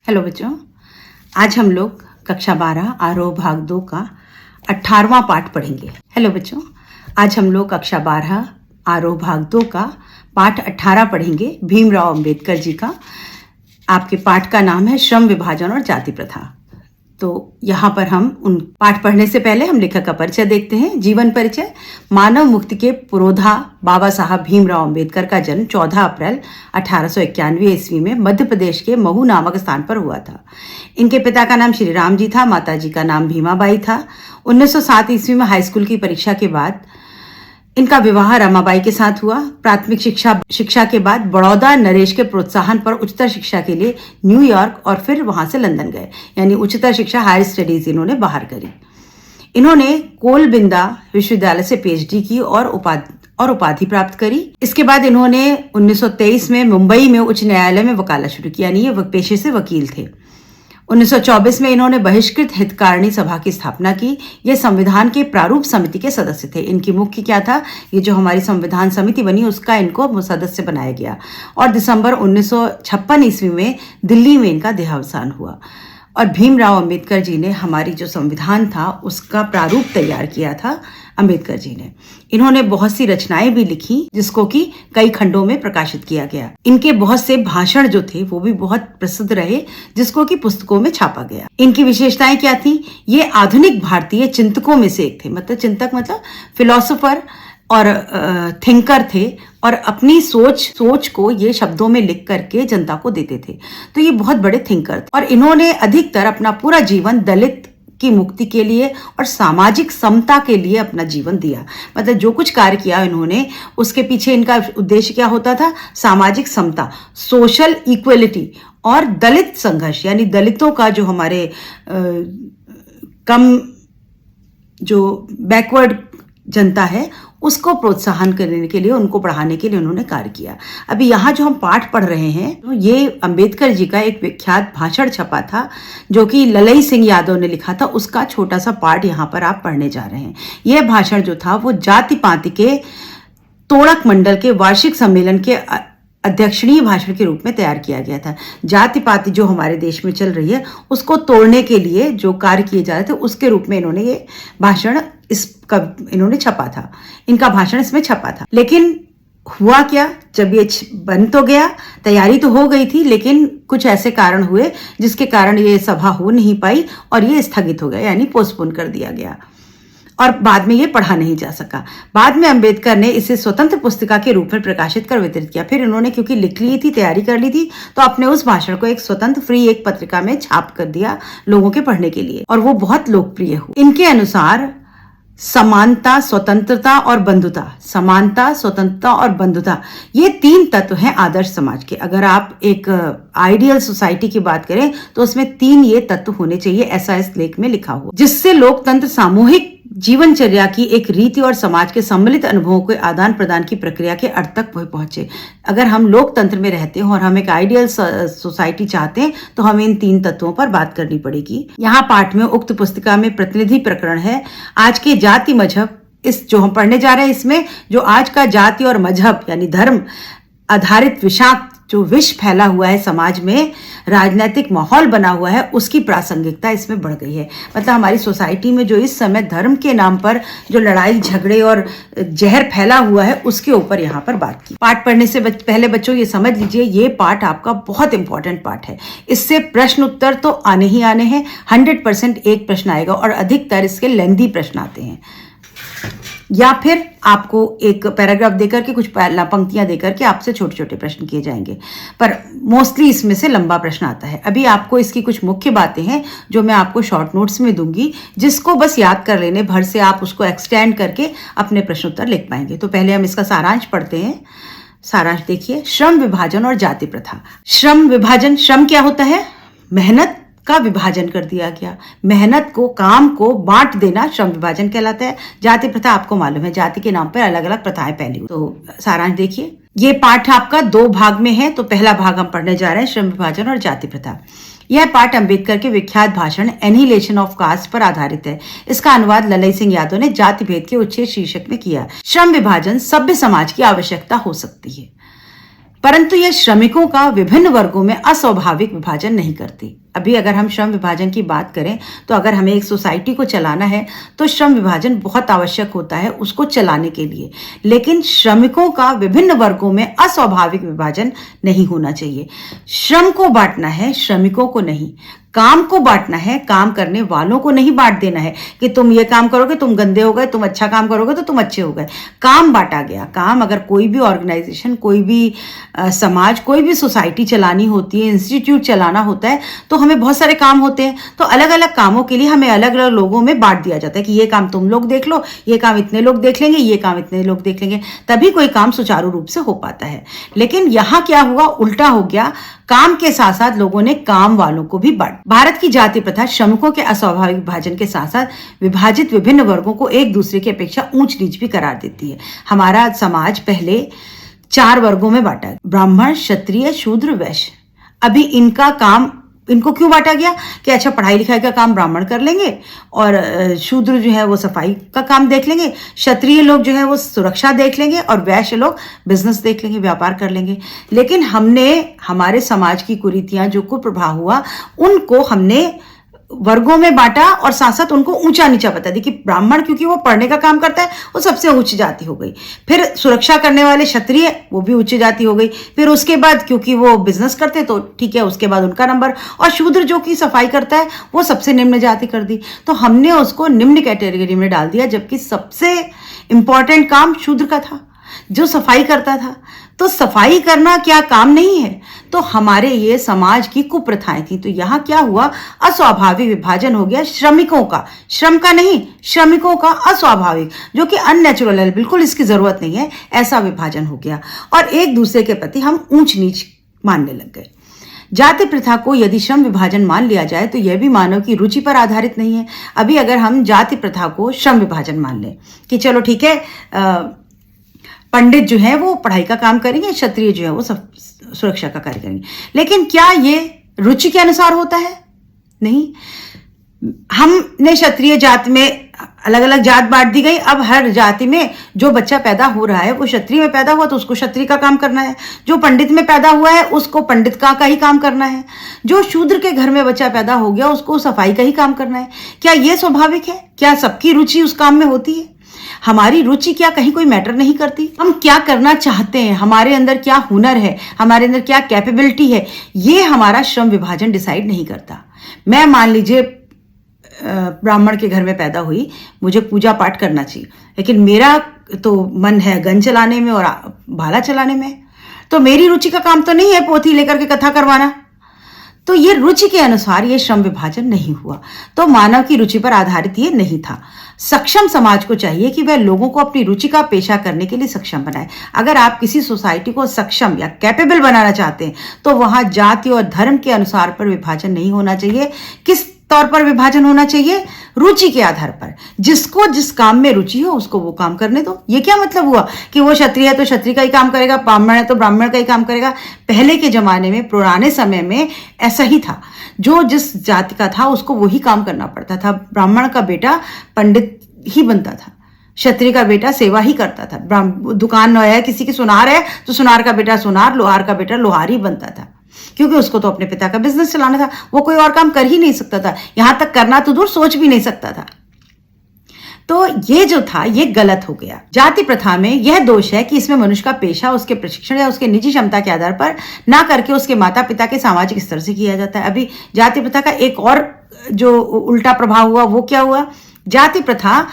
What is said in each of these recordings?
Hello बच्चों, आज हम लोग कक्षा 12 आरोह भाग 2 का 18वां पाठ पढ़ेंगे। हेलो बच्चों, आज हम लोग कक्षा 12 आरोह भाग 2 का पाठ 18 पढ़ेंगे भीमराव अंबेडकर जी का। आपके पाठ का नाम है श्रम विभाजन और जाति प्रथा। तो यहाँ पर हम उन पाठ पढ़ने से पहले हम लेखक का परिचय देखते हैं। जीवन परिचय। मानव मुक्ति के पुरोधा बाबा साहब भीमराव अंबेडकर का जन्म 14 अप्रैल 1891 ईस्वी में मध्य प्रदेश के महू नामक स्थान पर हुआ था। इनके पिता का नाम श्री राम जी था, माता जी का नाम भीमाबाई था। 1907 ईस्वी में हाई स्कूल की परीक्षा के बाद इनका विवाह रमाबाई के साथ हुआ। प्राथमिक शिक्षा के बाद बड़ौदा नरेश के प्रोत्साहन पर उच्चतर शिक्षा के लिए न्यूयॉर्क और फिर वहां से लंदन गए, यानी उच्चतर शिक्षा हायर स्टडीज इन्होंने बाहर करी। इन्होंने कोलबिंदा विश्वविद्यालय से पीएचडी की और उपाधि प्राप्त करी। इसके बाद इन्होंने 1923 में मुंबई में उच्च न्यायालय में वकालत शुरू की, यानी ये पेशे से वकील थे। 1924 में इन्होंने बहिष्कृत हितकारिणी सभा की स्थापना की। ये संविधान के प्रारूप समिति के सदस्य थे। इनकी मुख्य क्या था, ये जो हमारी संविधान समिति बनी उसका इनको सदस्य बनाया गया। और दिसंबर 1956 ईस्वी में दिल्ली में इनका देहावसान हुआ। और भीमराव अंबेडकर जी ने हमारी जो संविधान था उसका प्रारूप तैयार किया था अंबेडकर जी ने। इन्होंने बहुत सी रचनाएं भी लिखी जिसको कि कई खंडों में प्रकाशित किया गया। इनके बहुत से भाषण जो थे वो भी बहुत प्रसिद्ध रहे, जिसको कि पुस्तकों में छापा गया। इनकी विशेषताएं क्या थी, ये आधुनिक भारतीय चिंतकों में से एक थे। मतलब चिंतक मतलब फिलोसोफर और थिंकर थे, और अपनी सोच को ये शब्दों में लिख करके जनता को देते थे। तो ये बहुत बड़े थिंकर थे। और इन्होंने अधिकतर अपना पूरा जीवन दलित की मुक्ति के लिए और सामाजिक समता के लिए अपना जीवन दिया। मतलब जो कुछ कार्य किया इन्होंने, उसके पीछे इनका उद्देश्य क्या होता था, सामाजिक समता, सोशल इक्वलिटी और दलित संघर्ष, यानी दलितों का जो हमारे कम जो बैकवर्ड जनता है उसको प्रोत्साहन करने के लिए, उनको बढ़ाने के लिए उन्होंने कार्य किया। अभी यहाँ जो हम पाठ पढ़ रहे हैं तो ये अंबेडकर जी का एक विख्यात भाषण छपा था जो कि ललई सिंह यादव ने लिखा था। उसका छोटा सा पाठ यहाँ पर आप पढ़ने जा रहे हैं। यह भाषण जो था वो जाति पाति के तोड़क मंडल के वार्षिक सम्मेलन के अध्यक्षणीय भाषण के रूप में तैयार किया गया था। जाति पाति जो हमारे देश में चल रही है उसको तोड़ने के लिए जो कार्य किए जा रहे थे उसके रूप में इन्होंने ये भाषण इन्होंने छपा था। इनका भाषण इसमें छपा था। लेकिन हुआ क्या, जब ये बन तो गया, तैयारी तो हो गई थी, लेकिन कुछ ऐसे कारण हुए जिसके कारण ये सभा हो नहीं पाई और ये स्थगित हो गया, यानी पोस्टपोन कर दिया गया और बाद में ये पढ़ा नहीं जा सका। बाद में अंबेडकर ने इसे स्वतंत्र पुस्तिका के रूप में प्रकाशित कर वितरित किया। फिर इन्होंने क्योंकि लिख ली थी, तैयारी कर ली थी, तो अपने उस भाषण को एक स्वतंत्र फ्री एक पत्रिका में छाप कर दिया लोगों के पढ़ने के लिए, और वो बहुत लोकप्रिय हुआ। इनके अनुसार समानता, स्वतंत्रता और बंधुता, समानता, स्वतंत्रता और बंधुता, ये तीन तत्व हैं आदर्श समाज के। अगर आप एक आइडियल सोसाइटी की बात करें तो उसमें तीन ये तत्व होने चाहिए, ऐसा इस लेख में लिखा हुआ, जिससे लोकतंत्र सामूहिक जीवनचर्या की एक रीति और समाज के सम्मिलित अनुभवों के आदान प्रदान की प्रक्रिया के अर्थ तक पहुंचे। अगर हम लोकतंत्र में रहते हैं और हम एक आइडियल सोसाइटी चाहते हैं तो हमें इन तीन तत्वों पर बात करनी पड़ेगी। यहाँ पाठ में उक्त पुस्तिका में प्रतिनिधि प्रकरण है आज के जाति मजहब। इस जो हम पढ़ने जा रहे हैं इसमें जो आज का जाति और मजहब यानी धर्म आधारित विषाक्त जो विष फैला हुआ है समाज में, राजनीतिक माहौल बना हुआ है, उसकी प्रासंगिकता इसमें बढ़ गई है। मतलब हमारी सोसाइटी में जो इस समय धर्म के नाम पर जो लड़ाई झगड़े और जहर फैला हुआ है उसके ऊपर यहाँ पर बात की। पाठ पढ़ने से पहले बच्चों ये समझ लीजिए, ये पाठ आपका बहुत इंपॉर्टेंट पाठ है। इससे प्रश्न उत्तर तो आने ही आने हैं, 100% एक प्रश्न आएगा और अधिकतर इसके लेंथी प्रश्न आते हैं, या फिर आपको एक पैराग्राफ देकर के कुछ पंक्तियां देकर के आपसे छोटे छोटे प्रश्न किए जाएंगे, पर मोस्टली इसमें से लंबा प्रश्न आता है। अभी आपको इसकी कुछ मुख्य बातें हैं जो मैं आपको शॉर्ट नोट्स में दूंगी, जिसको बस याद कर लेने भर से आप उसको एक्सटेंड करके अपने प्रश्न उत्तर लिख पाएंगे। तो पहले हम इसका सारांश पढ़ते हैं। सारांश देखिए, श्रम विभाजन और जाति प्रथा। श्रम विभाजन, श्रम क्या होता है, मेहनत का विभाजन कर दिया गया, मेहनत को, काम को बांट देना श्रम विभाजन कहलाता है। जाति प्रथा आपको मालूम है, जाति के नाम पर अलग अलग प्रथाएं फैली हुई। तो सारांश देखिए, ये पाठ आपका 2 भाग में है। तो पहला भाग हम पढ़ने जा रहे हैं श्रम विभाजन और जाति प्रथा। यह पाठ अंबेडकर के विख्यात भाषण एनिहिलेशन ऑफ कास्ट पर आधारित है। इसका अनुवाद ललई सिंह यादव ने जाति भेद के उच्छेद शीर्षक में किया। श्रम विभाजन सभ्य समाज की आवश्यकता हो सकती है। परंतु यह श्रमिकों का विभिन्न वर्गों में अस्वाभाविक विभाजन नहीं करती। अभी अगर हम श्रम विभाजन की बात करें तो अगर हमें एक सोसाइटी को चलाना है तो श्रम विभाजन बहुत आवश्यक होता है उसको चलाने के लिए, लेकिन श्रमिकों का विभिन्न वर्गों में अस्वाभाविक विभाजन नहीं होना चाहिए। श्रम को बांटना है, श्रमिकों को नहीं। काम को बांटना है, काम करने वालों को नहीं बांट देना है कि तुम ये काम करोगे तुम गंदे हो गए, तुम अच्छा काम करोगे तो तुम अच्छे हो गए। काम बांटा गया। काम अगर कोई भी ऑर्गेनाइजेशन, कोई भी समाज, कोई भी सोसाइटी चलानी होती है, इंस्टीट्यूट चलाना होता है तो हमें बहुत सारे काम होते हैं, तो अलग अलग कामों के लिए हमें अलग अलग लोगों में बांट दिया जाता है कि ये काम तुम लोग देख लो, ये काम इतने लोग देख लेंगे, ये काम इतने लोग देख लेंगे, तभी कोई काम सुचारू रूप से हो पाता है। लेकिन यहाँ क्या हुआ, उल्टा हो गया। काम के साथ साथ लोगों ने काम वालों को भी बांट। भारत की जाति प्रथा श्रमिकों के अस्वाभाविक विभाजन के साथ साथ विभाजित विभिन्न वर्गों को एक दूसरे की अपेक्षा ऊंच नीच भी करार देती है। हमारा समाज पहले 4 वर्गों में बांटा है, ब्राह्मण, क्षत्रिय, शूद्र, वैश्य। अभी इनको क्यों बांटा गया कि अच्छा पढ़ाई लिखाई का काम ब्राह्मण कर लेंगे और शूद्र जो है वो सफाई का काम देख लेंगे, क्षत्रिय लोग जो है वो सुरक्षा देख लेंगे और वैश्य लोग बिजनेस देख लेंगे, व्यापार कर लेंगे। लेकिन हमने हमारे समाज की कुरीतियां जो कुप्रभाव हुआ उनको हमने वर्गों में बांटा और साथ साथ उनको ऊंचा नीचा बता दी कि ब्राह्मण क्योंकि वो पढ़ने का काम करता है वो सबसे उच्च जाति हो गई, फिर सुरक्षा करने वाले क्षत्रिय वो भी उच्च जाति हो गई, फिर उसके बाद क्योंकि वो बिजनेस करते हैं तो ठीक है उसके बाद उनका नंबर, और शूद्र जो कि सफाई करता है वो सबसे निम्न जाति कर दी। तो हमने उसको निम्न कैटेगरी में डाल दिया, जबकि सबसे इंपॉर्टेंट काम शूद्र का था जो सफाई करता था। तो सफाई करना क्या काम नहीं है? तो हमारे ये समाज की कुप्रथाएं थी। तो यहाँ क्या हुआ, अस्वाभाविक विभाजन हो गया श्रमिकों का, श्रम का नहीं, श्रमिकों का अस्वाभाविक, जो कि अननेचुरल है, बिल्कुल इसकी जरूरत नहीं है, ऐसा विभाजन हो गया और एक दूसरे के प्रति हम ऊंच नीच मानने लग गए। जाति प्रथा को यदि श्रम विभाजन मान लिया जाए तो यह भी मानव की रुचि पर आधारित नहीं है। अभी अगर हम जाति प्रथा को श्रम विभाजन मान लें कि चलो ठीक है, पंडित जो है वो पढ़ाई का काम करेंगे, क्षत्रिय जो है वो सब सुरक्षा का कार्य करेंगे, लेकिन क्या ये रुचि के अनुसार होता है? नहीं। हमने क्षत्रिय जाति में अलग अलग जात बांट दी गई। अब हर जाति में जो बच्चा पैदा हो रहा है वो क्षत्रिय में पैदा हुआ तो उसको क्षत्रिय का काम करना है, जो पंडित में पैदा हुआ है उसको पंडित का ही काम करना है, जो शूद्र के घर में बच्चा पैदा हो गया उसको सफाई का ही काम करना है। क्या ये स्वाभाविक है? क्या सबकी रुचि उस काम में होती है? हमारी रुचि क्या कहीं कोई मैटर नहीं करती? हम क्या करना चाहते हैं, हमारे अंदर क्या हुनर है, हमारे अंदर क्या कैपेबिलिटी है, ये हमारा श्रम विभाजन डिसाइड नहीं करता। मैं मान लीजिए ब्राह्मण के घर में पैदा हुई, मुझे पूजा पाठ करना चाहिए, लेकिन मेरा तो मन है गन चलाने में और भाला चलाने में, तो मेरी रुचि का काम तो नहीं है पोथी लेकर के कथा करवाना। तो ये रुचि के अनुसार ये श्रम विभाजन नहीं हुआ। तो मानव की रुचि पर आधारित ये नहीं था। सक्षम समाज को चाहिए कि वह लोगों को अपनी रुचि का पेशा करने के लिए सक्षम बनाए। अगर आप किसी सोसाइटी को सक्षम या कैपेबल बनाना चाहते हैं तो वहां जाति और धर्म के अनुसार पर विभाजन नहीं होना चाहिए। किस तौर पर विभाजन होना चाहिए? रुचि के आधार पर। जिसको जिस काम में रुचि हो उसको वो काम करने दो। ये क्या मतलब हुआ कि वो क्षत्रिय है तो क्षत्रिय का ही काम करेगा, ब्राह्मण है तो ब्राह्मण का ही काम करेगा? पहले के जमाने में, पुराने समय में ऐसा ही था। जो जिस जाति का था उसको वही काम करना पड़ता था। ब्राह्मण का बेटा पंडित ही बनता था, क्षत्रिय का बेटा सेवा ही करता था। दुकान है किसी की सुनार है तो सुनार का बेटा सुनार, लोहार का बेटा लोहार ही बनता था, क्योंकि उसको तो अपने पिता का बिजनेस चलाना था, वो कोई और काम कर ही नहीं सकता था। यहां तक करना तो दूर, सोच भी नहीं सकता था। तो ये जो था ये गलत हो गया। जाति प्रथा में यह दोष है कि इसमें मनुष्य का पेशा उसके प्रशिक्षण या उसके निजी क्षमता के आधार पर ना करके उसके माता पिता के सामाजिक स्तर से किया जाता है। अभी जाति प्रथा का एक और जो उल्टा प्रभाव हुआ वो क्या हुआ? जाति प्रथा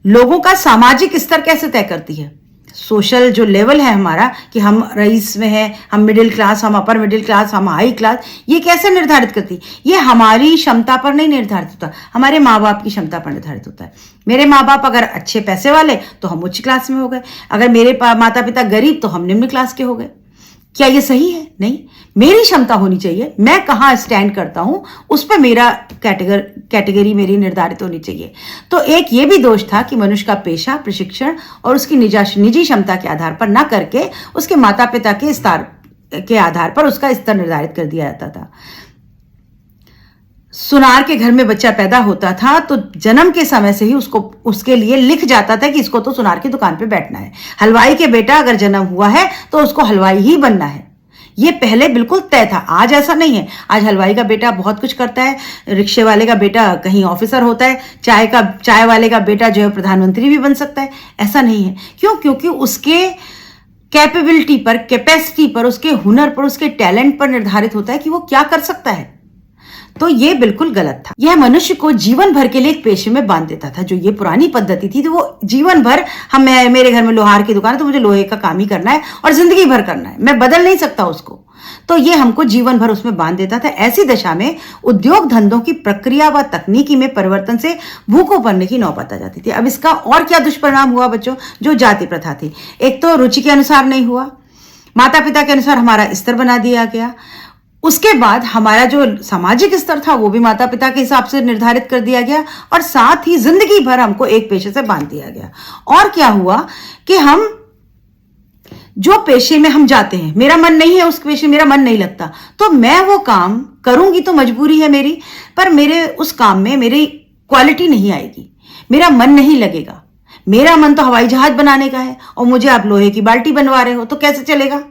लोगों का सामाजिक स्तर कैसे तय करती है? सोशल जो लेवल है हमारा कि हम रईस में हैं, हम मिडिल क्लास, हम अपर मिडिल क्लास, हम हाई क्लास, ये कैसे निर्धारित करती? ये हमारी क्षमता पर नहीं निर्धारित होता, हमारे माँ बाप की क्षमता पर निर्धारित होता है। मेरे माँ बाप अगर अच्छे पैसे वाले तो हम उच्च क्लास में हो गए, अगर मेरे माता पिता गरीब तो हम निम्न क्लास के हो गए। क्या ये सही है? नहीं। मेरी क्षमता होनी चाहिए, मैं कहाँ स्टैंड करता हूं उस पर मेरा कैटेगरी मेरी निर्धारित होनी चाहिए। तो एक ये भी दोष था कि मनुष्य का पेशा, प्रशिक्षण और उसकी निजी क्षमता के आधार पर ना करके उसके माता पिता के स्तर के आधार पर उसका स्तर निर्धारित कर दिया जाता था। सुनार के घर में बच्चा पैदा होता था तो जन्म के समय से ही उसके लिए लिख जाता था कि इसको तो सुनार की दुकान पे बैठना है। हलवाई के बेटा अगर जन्म हुआ है तो उसको हलवाई ही बनना है। ये पहले बिल्कुल तय था, आज ऐसा नहीं है। आज हलवाई का बेटा बहुत कुछ करता है, रिक्शे वाले का बेटा कहीं ऑफिसर होता है, चाय वाले का बेटा जो है प्रधानमंत्री भी बन सकता है। ऐसा नहीं है। क्यों? क्योंकि उसके कैपेबिलिटी पर, कैपेसिटी पर, उसके हुनर पर, उसके टैलेंट पर निर्धारित होता है कि वो क्या कर सकता है। तो ये बिल्कुल गलत था। यह मनुष्य को जीवन भर के लिए एक पेशे में बांध देता था। जो ये पुरानी पद्धति थी, तो वो जीवन भर मेरे घर में लोहार की दुकान है तो मुझे लोहे का काम ही करना है और जिंदगी भर करना है, मैं बदल नहीं सकता उसको। तो ये हमको जीवन भर उसमें बांध देता था। ऐसी दशा में उद्योग धंधों की प्रक्रिया व तकनीकी में परिवर्तन से भूखों मरने की नौबत आ जाती थी। अब इसका और क्या दुष्परिणाम हुआ बच्चों? जो जाति प्रथा थी, एक तो रुचि के अनुसार नहीं हुआ, माता पिता के अनुसार हमारा स्तर बना दिया गया। उसके बाद हमारा जो सामाजिक स्तर था वो भी माता पिता के हिसाब से निर्धारित कर दिया गया, और साथ ही जिंदगी भर हमको एक पेशे से बांध दिया गया। और क्या हुआ कि हम जो पेशे में हम जाते हैं, मेरा मन नहीं है उस पेशे, मेरा मन नहीं लगता, तो मैं वो काम करूंगी तो मजबूरी है मेरी, पर मेरे उस काम में मेरी क्वालिटी नहीं आएगी, मेरा मन नहीं लगेगा। मेरा मन तो हवाई जहाज बनाने का है और मुझे आप लोहे की बाल्टी बनवा रहे हो, तो कैसे चलेगा?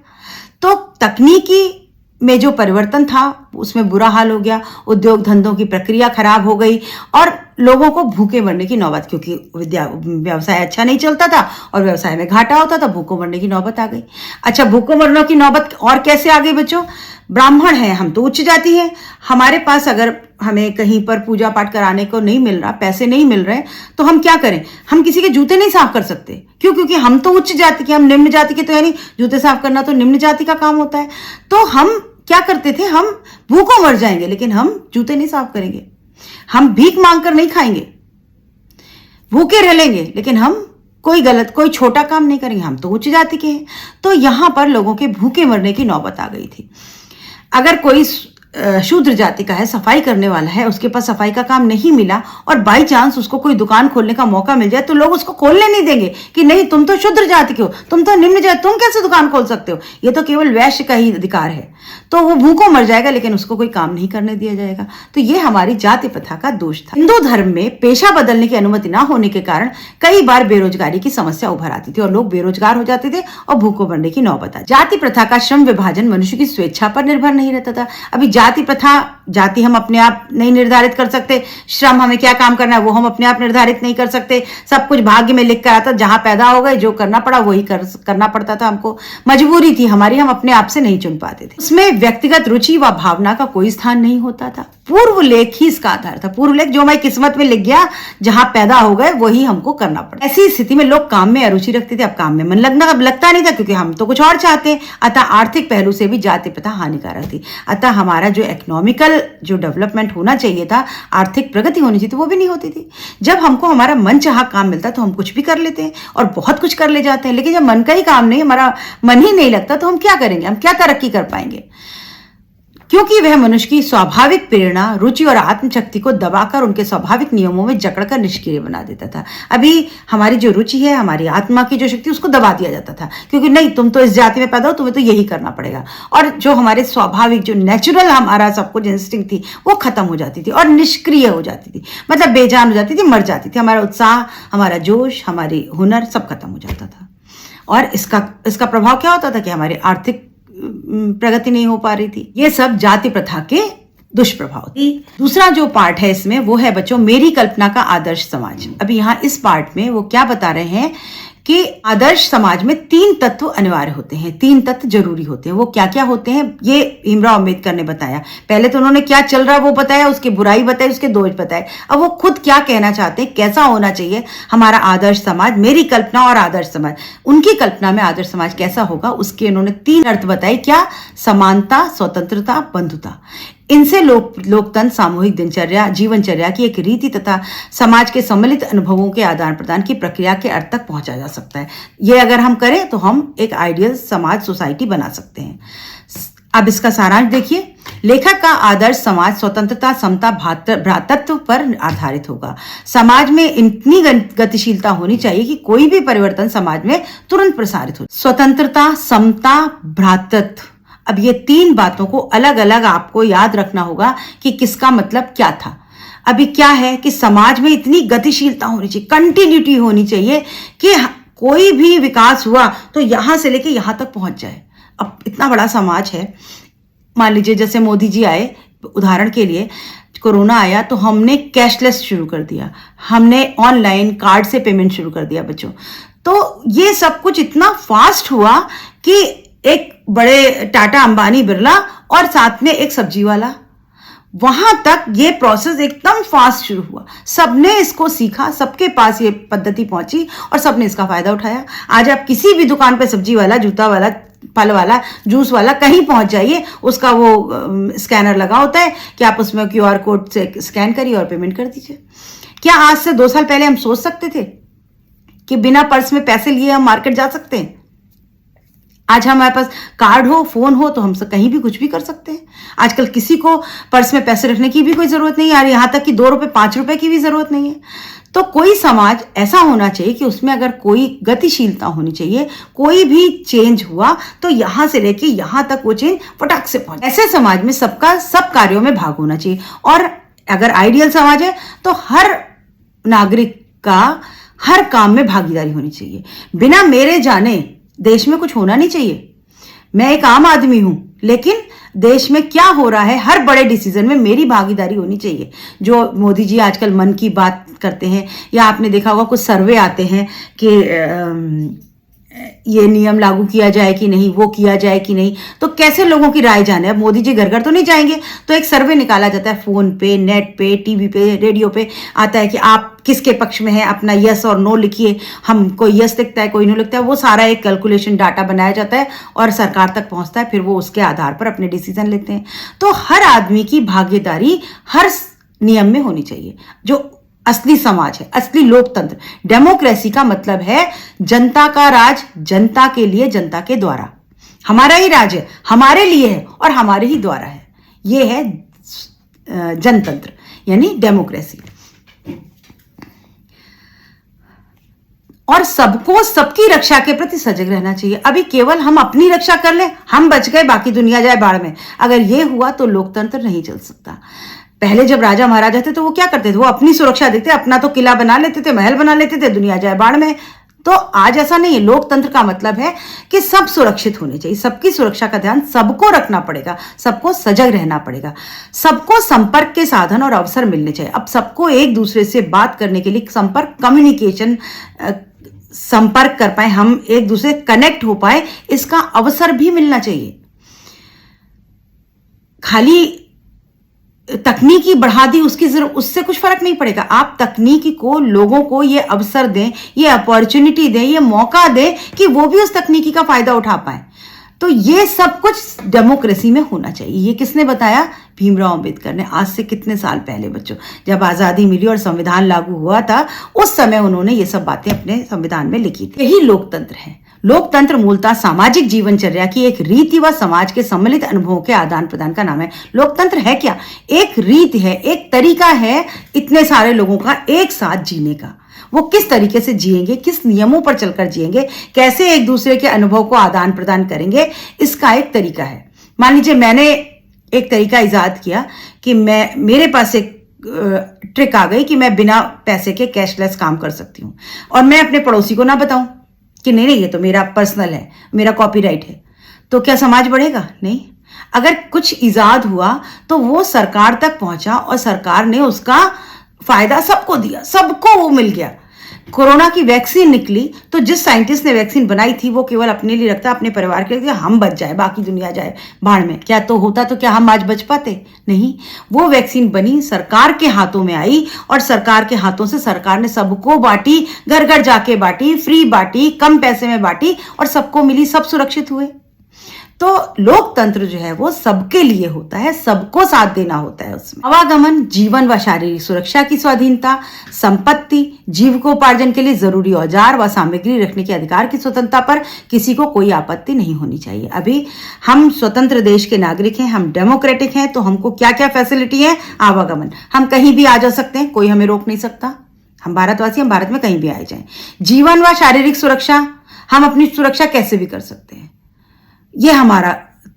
तो तकनीकी में जो परिवर्तन था उसमें बुरा हाल हो गया, उद्योग धंधों की प्रक्रिया खराब हो गई और लोगों को भूखे मरने की नौबत, क्योंकि व्यवसाय अच्छा नहीं चलता था और व्यवसाय में घाटा होता था, भूखों मरने की नौबत आ गई। अच्छा, भूखों मरने की नौबत और कैसे आ गई बच्चों? ब्राह्मण हैं हम, तो उच्च जाति है, हमारे पास अगर हमें कहीं पर पूजा पाठ कराने को नहीं मिल रहा, पैसे नहीं मिल रहे, तो हम क्या करें? हम किसी के जूते नहीं साफ कर सकते। क्यों? क्योंकि हम तो उच्च जाति के, हम निम्न जाति के तो है नहीं, जूते साफ करना तो निम्न जाति का काम होता है। तो हम क्या करते थे? हम भूखों मर जाएंगे लेकिन हम जूते नहीं साफ करेंगे, हम भीख मांगकर नहीं खाएंगे, भूखे रह लेंगे लेकिन हम कोई छोटा काम नहीं करेंगे, हम तो उच्च जाति के हैं। तो यहां पर लोगों के भूखे मरने की नौबत आ गई थी। अगर कोई शूद्र जाति का है, सफाई करने वाला है, उसके पास सफाई का काम नहीं मिला और बाई चांस उसको कोई दुकान खोलने का मौका मिल जाए, तो लोग उसको खोलने नहीं देंगे कि नहीं, तुम तो शूद्र जाति के हो, तुम तो निम्न जाति, तुम कैसे दुकान खोल सकते हो, ये तो केवल वैश्य का ही अधिकार है। तो वो भूखों मर जाएगा लेकिन उसको कोई काम नहीं करने दिया जाएगा। तो ये हमारी जाति प्रथा का दोष था। हिंदू धर्म में पेशा बदलने की अनुमति ना होने के कारण कई बार बेरोजगारी की समस्या उभर आती थी और लोग बेरोजगार हो जाते थे और भूखों मरने की नौबत आ। जाति प्रथा का श्रम विभाजन मनुष्य की स्वेच्छा पर निर्भर नहीं रहता था। अभी जाति प्रथा, जाति हम अपने आप नहीं निर्धारित कर सकते, श्रम हमें क्या काम करना है वो हम अपने आप निर्धारित नहीं कर सकते, सब कुछ भाग्य में लिख कर आता, जहां पैदा हो गए जो करना पड़ा वही करना पड़ता था, हमको मजबूरी थी हमारी, हम अपने आप से नहीं चुन पाते थे। उसमें व्यक्तिगत रुचि व भावना का कोई स्थान नहीं होता था। पूर्व लेख ही इसका आधार था। पूर्व लेख जो हमारी किस्मत में लिख गया, जहां पैदा हो गए वही हमको करना पड़ा। ऐसी स्थिति में लोग काम में अरुचि रखते थे। अब काम में मन लगता नहीं था क्योंकि हम तो कुछ और चाहते हैं। अतः आर्थिक पहलू से भी जाति प्रथा हानिकारक थी। अतः हमारा जो इकोनॉमिकल जो डेवलपमेंट होना चाहिए था, आर्थिक प्रगति होनी चाहिए थी, वो भी नहीं होती थी। जब हमको हमारा मन चाहा काम मिलता तो हम कुछ भी कर लेते हैं और बहुत कुछ कर ले जाते हैं, लेकिन जब मन का ही काम नहीं, हमारा मन ही नहीं लगता, तो हम क्या करेंगे? हम क्या तरक्की कर पाएंगे? क्योंकि वह मनुष्य की स्वाभाविक प्रेरणा, रुचि और आत्मशक्ति को दबाकर उनके स्वाभाविक नियमों में जकड़कर निष्क्रिय बना देता था। अभी हमारी जो रुचि है, हमारी आत्मा की जो शक्ति, उसको दबा दिया जाता था क्योंकि नहीं, तुम तो इस जाति में पैदा हो, तुम्हें तो यही करना पड़ेगा। और जो हमारे स्वाभाविक, जो नेचुरल हमारा सब कुछ इंस्टिंक्ट थी, वो खत्म हो जाती थी और निष्क्रिय हो जाती थी, मतलब बेजान हो जाती थी, मर जाती थी। हमारा उत्साह, हमारा जोश, हमारी हुनर सब खत्म हो जाता था। और इसका प्रभाव क्या होता था कि हमारी आर्थिक प्रगति नहीं हो पा रही थी। ये सब जाति प्रथा के दुष्प्रभाव थे। दूसरा जो पार्ट है इसमें, वो है बच्चों मेरी कल्पना का आदर्श समाज। अभी यहाँ इस पार्ट में वो क्या बता रहे हैं कि आदर्श समाज में 3 तत्व अनिवार्य होते हैं, 3 तत्व जरूरी होते हैं। वो क्या क्या होते हैं ये भीमराव अंबेडकर ने बताया। पहले तो उन्होंने क्या चल रहा है वो बताया, उसकी बुराई बताई, उसके दोष बताए। अब वो खुद क्या कहना चाहते हैं, कैसा होना चाहिए हमारा आदर्श समाज, मेरी कल्पना और आदर्श समाज। उनकी कल्पना में आदर्श समाज कैसा होगा, उसके उन्होंने 3 अर्थ बताए। क्या? समानता, स्वतंत्रता, बंधुता। इनसे लोकतंत्र, सामूहिक दिनचर्या, जीवनचर्या की एक रीति तथा समाज के सम्मिलित अनुभवों के आदान प्रदान की प्रक्रिया के अर्थ तक पहुंचा जा सकता है। ये अगर हम करें तो हम एक आइडियल समाज, सोसाइटी बना सकते हैं। अब इसका सारांश देखिए। लेखक का आदर्श समाज स्वतंत्रता, समता, भ्रातृत्व पर आधारित होगा। समाज में इतनी गतिशीलता होनी चाहिए कि कोई भी परिवर्तन समाज में तुरंत प्रसारित हो। स्वतंत्रता, समता, भ्रातृत्व, अब ये 3 बातों को अलग अलग आपको याद रखना होगा कि किसका मतलब क्या था। अभी क्या है कि समाज में इतनी गतिशीलता होनी चाहिए, कंटिन्यूटी होनी चाहिए कि कोई भी विकास हुआ तो यहां से लेके यहां तक पहुंच जाए। अब इतना बड़ा समाज है, मान लीजिए जैसे मोदी जी आए, उदाहरण के लिए कोरोना आया तो हमने कैशलेस शुरू कर दिया, हमने ऑनलाइन कार्ड से पेमेंट शुरू कर दिया बच्चों। तो ये सब कुछ इतना फास्ट हुआ कि एक बड़े टाटा अंबानी बिरला और साथ में एक सब्जी वाला, वहां तक ये प्रोसेस एकदम फास्ट शुरू हुआ। सबने इसको सीखा, सबके पास ये पद्धति पहुंची और सबने इसका फायदा उठाया। आज आप किसी भी दुकान पे सब्जी वाला, जूता वाला, फल वाला, जूस वाला कहीं पहुंच जाइए, उसका वो स्कैनर लगा होता है कि आप उसमें QR कोड से स्कैन करिए और पेमेंट कर दीजिए। क्या आज से 2 साल पहले हम सोच सकते थे कि बिना पर्स में पैसे लिए हम मार्केट जा सकते हैं? आज हमारे पास कार्ड हो, फोन हो तो हम कहीं भी कुछ भी कर सकते हैं। आजकल किसी को पर्स में पैसे रखने की भी कोई जरूरत नहीं है, यहां तक कि 2 रुपए 5 रुपए की भी जरूरत नहीं है। तो कोई समाज ऐसा होना चाहिए कि उसमें अगर कोई गतिशीलता होनी चाहिए, कोई भी चेंज हुआ तो यहां से लेके यहां तक वो चेंज फटाक से पहुंचे। ऐसे समाज में सबका सब कार्यों में भाग होना चाहिए। और अगर आइडियल समाज है तो हर नागरिक का हर काम में भागीदारी होनी चाहिए। बिना मेरे जाने देश में कुछ होना नहीं चाहिए। मैं एक आम आदमी हूं, लेकिन देश में क्या हो रहा है हर बड़े डिसीजन में मेरी भागीदारी होनी चाहिए। जो मोदी जी आजकल मन की बात करते हैं, या आपने देखा होगा कुछ सर्वे आते हैं कि ये नियम लागू किया जाए कि नहीं, वो किया जाए कि नहीं, तो कैसे लोगों की राय जाने। अब मोदी जी घर घर तो नहीं जाएंगे, तो एक सर्वे निकाला जाता है, फोन पे, नेट पे, टीवी पे, रेडियो पे आता है कि आप किसके पक्ष में है, अपना यस और नो लिखिए। हमको यस लिखता है, कोई नो लिखता है, वो सारा एक कैलकुलेशन डाटा बनाया जाता है और सरकार तक पहुंचता है, फिर वो उसके आधार पर अपने डिसीजन लेते हैं। तो हर आदमी की भागीदारी हर नियम में होनी चाहिए। जो असली समाज है, असली लोकतंत्र, डेमोक्रेसी का मतलब है जनता का राज, जनता के लिए, जनता के द्वारा। हमारा ही राज है, हमारे लिए है और हमारे ही द्वारा है। यह है जनतंत्र यानी डेमोक्रेसी। और सबको सबकी रक्षा के प्रति सजग रहना चाहिए। अभी केवल हम अपनी रक्षा कर लें, हम बच गए, बाकी दुनिया जाए बाढ़ में, अगर यह हुआ तो लोकतंत्र नहीं चल सकता। पहले जब राजा महाराजा थे तो वो क्या करते थे, वो अपनी सुरक्षा देखते, अपना तो किला बना लेते थे, महल बना लेते थे, दुनिया जाए बाढ़ में। तो आज ऐसा नहीं है। लोकतंत्र का मतलब है कि सब सुरक्षित होने चाहिए, सबकी सुरक्षा का ध्यान सबको रखना पड़ेगा, सबको सजग रहना पड़ेगा, सबको संपर्क के साधन और अवसर मिलने चाहिए। अब सबको एक दूसरे से बात करने के लिए संपर्क, कम्युनिकेशन, संपर्क कर पाए, हम एक दूसरे कनेक्ट हो पाए, इसका अवसर भी मिलना चाहिए। खाली तकनीकी बढ़ा दी उससे कुछ फर्क नहीं पड़ेगा। आप तकनीकी को, लोगों को ये अवसर दें, ये अपॉर्चुनिटी दें, ये मौका दें कि वो भी उस तकनीकी का फायदा उठा पाए। तो ये सब कुछ डेमोक्रेसी में होना चाहिए। ये किसने बताया? भीमराव अंबेडकर ने। आज से कितने साल पहले बच्चों, जब आजादी मिली और संविधान लागू हुआ था, उस समय उन्होंने ये सब बातें अपने संविधान में लिखी थी। यही लोकतंत्र है। लोकतंत्र मूलतः सामाजिक जीवनचर्या की एक रीति व समाज के सम्मिलित अनुभवों के आदान प्रदान का नाम है। लोकतंत्र है क्या? एक रीति है, एक तरीका है इतने सारे लोगों का एक साथ जीने का। वो किस तरीके से जिएंगे, किस नियमों पर चलकर जिएंगे, कैसे एक दूसरे के अनुभव को आदान प्रदान करेंगे, इसका एक तरीका है। मान लीजिए मैंने एक तरीका इजाद किया कि मेरे पास एक ट्रिक आ गई कि मैं बिना पैसे के कैशलेस काम कर सकती हूं, और मैं अपने पड़ोसी को ना बताऊं कि नहीं ये तो मेरा पर्सनल है, मेरा कॉपीराइट है, तो क्या समाज बढ़ेगा? नहीं। अगर कुछ इजाद हुआ तो वो सरकार तक पहुंचा और सरकार ने उसका फायदा सबको दिया, सबको वो मिल गया। कोरोना की वैक्सीन निकली तो जिस साइंटिस्ट ने वैक्सीन बनाई थी वो केवल अपने लिए रखता, अपने परिवार के लिए, हम बच जाए, बाकी दुनिया जाए बाढ़ में। क्या तो होता तो क्या हम आज बच पाते? नहीं। वो वैक्सीन बनी, सरकार के हाथों में आई, और सरकार के हाथों से सरकार ने सबको बांटी, घर घर जाके बांटी, फ्री बांटी, कम पैसे में बांटी, और सबको मिली, सब सुरक्षित हुए। तो लोकतंत्र जो है वो सबके लिए होता है, सबको साथ देना होता है उसमें। आवागमन, जीवन व शारीरिक सुरक्षा की स्वाधीनता, संपत्ति, जीविकोपार्जन के लिए जरूरी औजार व सामग्री रखने के अधिकार की स्वतंत्रता पर किसी को कोई आपत्ति नहीं होनी चाहिए। अभी हम स्वतंत्र देश के नागरिक हैं, हम डेमोक्रेटिक हैं, तो हमको क्या क्या फैसिलिटी है? आवागमन, हम कहीं भी आ जा सकते हैं, कोई हमें रोक नहीं सकता। हम भारतवासी, हम भारत में कहीं भी आए जाएं। जीवन व शारीरिक सुरक्षा, हम अपनी सुरक्षा कैसे भी कर सकते हैं, ये हमारा